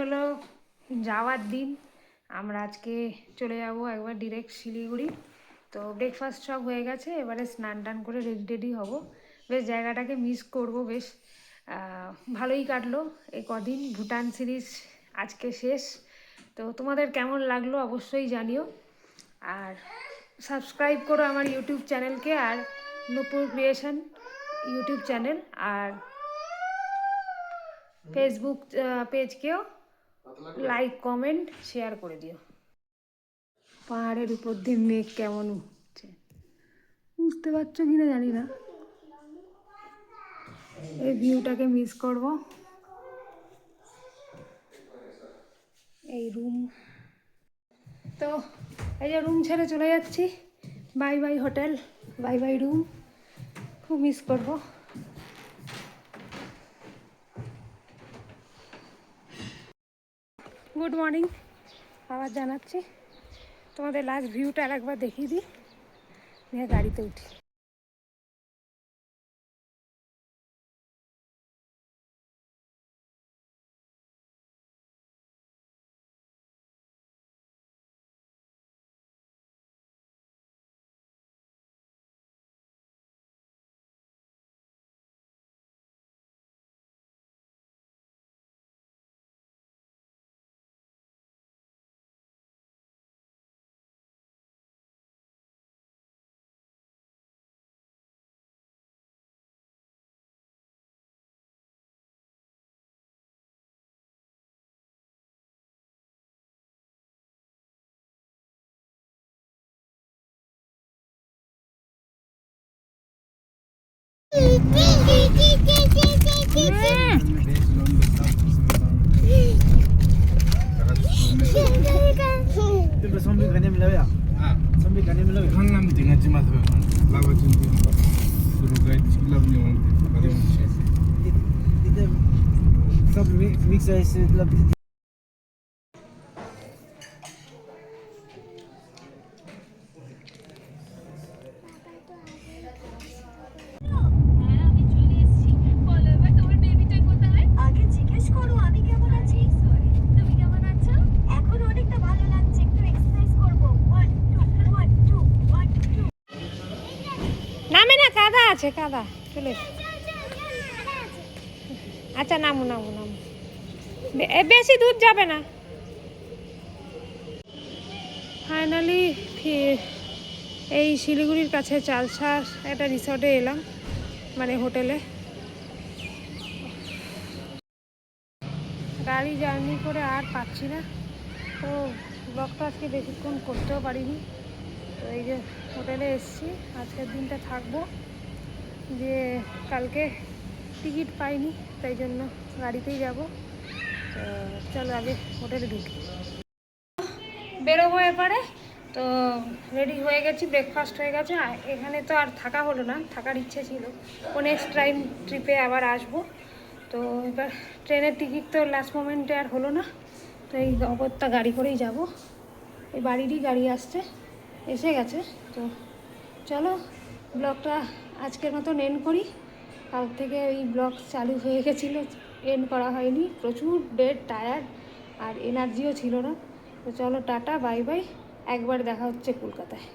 হলো যাওয়ার দিন। আমরা আজকে চলে যাব একবার ডিরেক্ট শিলিগুড়ি। তো ব্রেকফাস্ট সব হয়ে গেছে, এবারে স্নান টান করে রেডি রেডি হবো। বেশ জায়গাটাকে মিস করব, বেশ ভালোই কাটলো এই কদিন। ভুটান সিরিজ আজকে শেষ। তো তোমাদের কেমন লাগলো অবশ্যই জানিও, আর সাবস্ক্রাইব করো আমার ইউটিউব চ্যানেলকে, আর নূপুর ক্রিয়েশন ইউটিউব চ্যানেল, আর ফেসবুক পেজকেও লাইক কমেন্ট শেয়ার করে দিও। পাহাড়ের উপর দিয়ে মেঘ কেমন উঠছে বুঝতে পারছো কিনা জানি না। এই ভিউটাকে মিস করব। এই রুম, তো এই যে রুম ছেড়ে চলে যাচ্ছি। Bye bye hotel, bye bye room, খুব মিস করব। গুড মর্নিং আবার জানাচ্ছি। তোমাদের লাস্ট ভিউটা আরেকবার দেখিয়ে দিই, নিয়ে গাড়িতে উঠি। Sambil kanem lawa ya? Sambil kanem lawa. Hanam dengan jimat lawa jendi. Suruh guide sebelah punya orang. Itu सब मिक्स है इससे मतलब নামে না, কাদা আছে, কাদা চলে। আচ্ছা নামো নামো নামো, বেশি দূর যাবে না। ফাইনালি এই শিলিগুড়ির কাছে চালসার একটা রিসর্টে এলাম, মানে হোটেলে। গাড়ি জার্নি করে আর পাচ্ছি না, তো ব্লগটা আজকে বেশিক্ষণ করতেও পারিনি। তো এই যে হোটেলে এসেছি, আজকের দিনটা থাকবো, যে কালকে টিকিট পাইনি, তাই জন্য গাড়িতেই যাব। তো চলো আগে হোটেলে ঢুকি, বেরোবো এরপরে। তো রেডি হয়ে গেছি, ব্রেকফাস্ট হয়ে গেছে। এখানে তো আর থাকা হলো না, থাকার ইচ্ছে ছিল, ও নেক্সট টাইম ট্রিপে আবার আসবো। তো এবার ট্রেনের টিকিট তো লাস্ট মোমেন্টে আর হলো না, তো এই অগত্যা গাড়ি করেই যাব। এই বাড়িরই গাড়ি আসছে, এসে গেছে। তো চলো ব্লগটা আজকের মতন এন্ড করি। কাল থেকে এই ব্লগ চালু হয়ে গেছিলো, এন্ড করা হয়নি, প্রচুর ডেড টায়ার্ড আর এনার্জিও ছিল না। তো চলো টাটা বাই বাই, একবার দেখা হচ্ছে কলকাতায়।